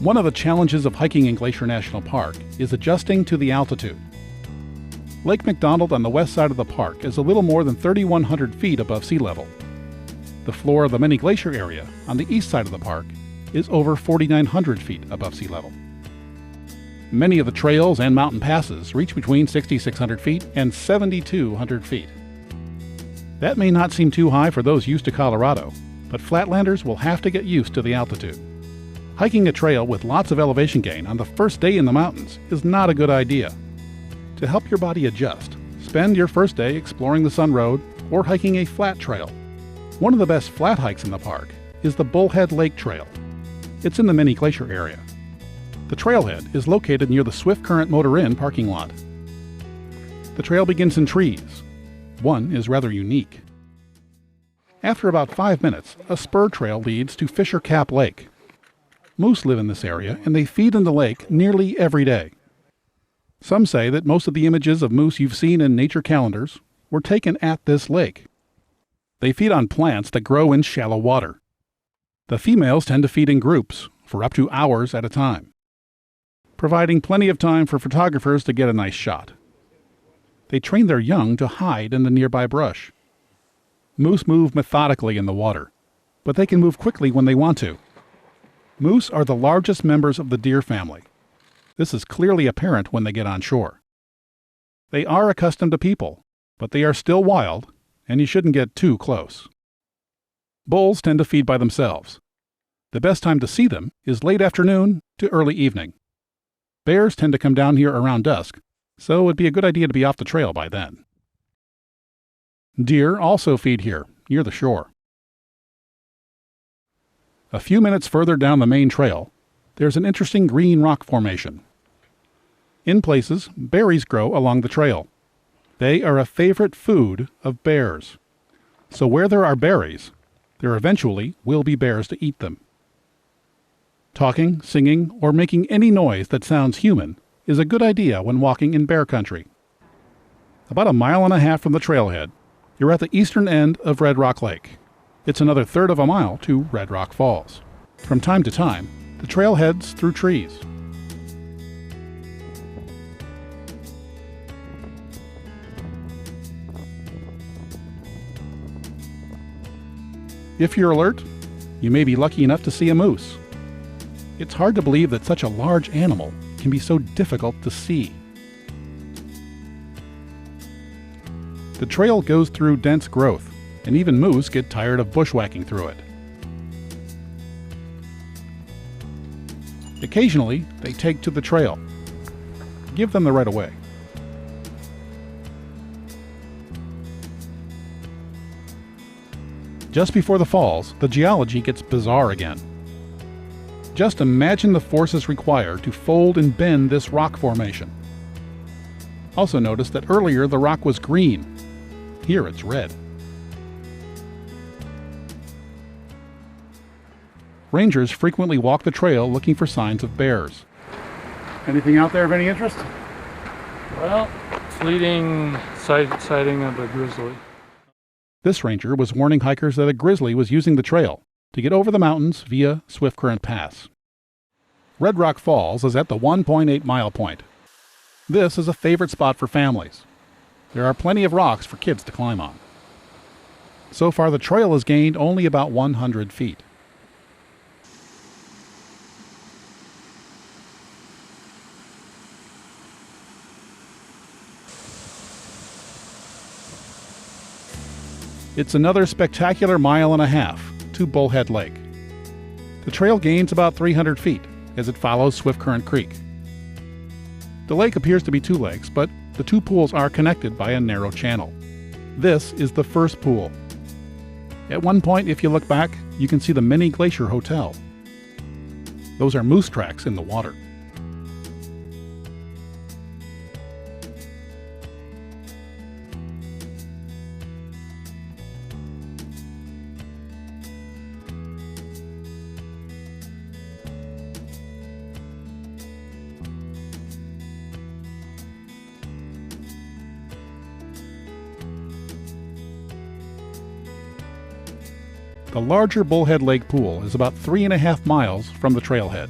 One of the challenges of hiking in Glacier National Park is adjusting to the altitude. Lake McDonald on the west side of the park is a little more than 3,100 feet above sea level. The floor of the mini glacier area on the east side of the park is over 4,900 feet above sea level. Many of the trails and mountain passes reach between 6,600 feet and 7,200 feet. That may not seem too high for those used to Colorado, but flatlanders will have to get used to the altitude. Hiking a trail with lots of elevation gain on the first day in the mountains is not a good idea. To help your body adjust, spend your first day exploring the Sun Road or hiking a flat trail. One of the best flat hikes in the park is the Bullhead Lake Trail. It's in the mini glacier area. The trailhead is located near the Swift Current Motor Inn parking lot. The trail begins in trees. One is rather unique. After about 5 minutes, a spur trail leads to Fisher Cap Lake. Moose live in this area and they feed in the lake nearly every day. Some say that most of the images of moose you've seen in nature calendars were taken at this lake. They feed on plants that grow in shallow water. The females tend to feed in groups for up to hours at a time, providing plenty of time for photographers to get a nice shot. They train their young to hide in the nearby brush. Moose move methodically in the water, but they can move quickly when they want to. Moose are the largest members of the deer family. This is clearly apparent when they get on shore. They are accustomed to people, but they are still wild, and you shouldn't get too close. Bulls tend to feed by themselves. The best time to see them is late afternoon to early evening. Bears tend to come down here around dusk, so it'd be a good idea to be off the trail by then. Deer also feed here, near the shore. A few minutes further down the main trail, there's an interesting green rock formation. In places, berries grow along the trail. They are a favorite food of bears. So where there are berries, there eventually will be bears to eat them. Talking, singing, or making any noise that sounds human is a good idea when walking in bear country. About 1.5 miles from the trailhead, you're at the eastern end of Red Rock Lake. It's another 1/3 of a mile to Red Rock Falls. From time to time, the trail heads through trees. If you're alert, you may be lucky enough to see a moose. It's hard to believe that such a large animal can be so difficult to see. The trail goes through dense growth, and even moose get tired of bushwhacking through it. Occasionally, they take to the trail. Give them the right of way. Just before the falls, the geology gets bizarre again. Just imagine the forces required to fold and bend this rock formation. Also notice that earlier the rock was green. Here it's red. Rangers frequently walk the trail looking for signs of bears. Anything out there of any interest? Well, fleeting sighting of a grizzly. This ranger was warning hikers that a grizzly was using the trail to get over the mountains via Swift Current Pass. Red Rock Falls is at the 1.8-mile point. This is a favorite spot for families. There are plenty of rocks for kids to climb on. So far, the trail has gained only about 100 feet. It's another spectacular 1.5 miles to Bullhead Lake. The trail gains about 300 feet as it follows Swift Current Creek. The lake appears to be 2 lakes, but the 2 pools are connected by a narrow channel. This is the first pool. At one point, if you look back, you can see the Mini Glacier Hotel. Those are moose tracks in the water. The larger Bullhead Lake Pool is about 3.5 miles from the trailhead.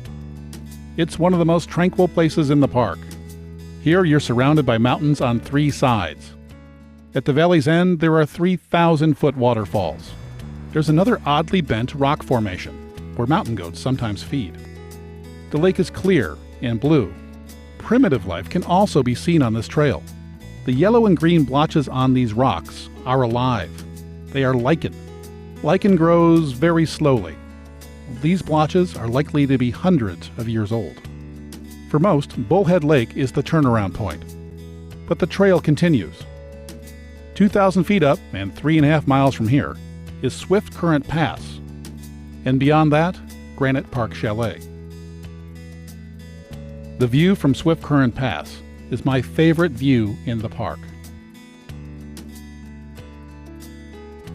It's one of the most tranquil places in the park. Here you're surrounded by mountains on 3 sides. At the valley's end, there are 3,000-foot waterfalls. There's another oddly bent rock formation, where mountain goats sometimes feed. The lake is clear and blue. Primitive life can also be seen on this trail. The yellow and green blotches on these rocks are alive. They are lichen. Lichen grows very slowly. These blotches are likely to be hundreds of years old. For most, Bullhead Lake is the turnaround point. But the trail continues. 2,000 feet up and 3.5 miles from here is Swift Current Pass. And beyond that, Granite Park Chalet. The view from Swift Current Pass is my favorite view in the park.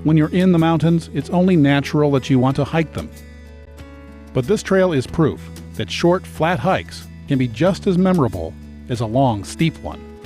When you're in the mountains, it's only natural that you want to hike them. But this trail is proof that short, flat hikes can be just as memorable as a long, steep one.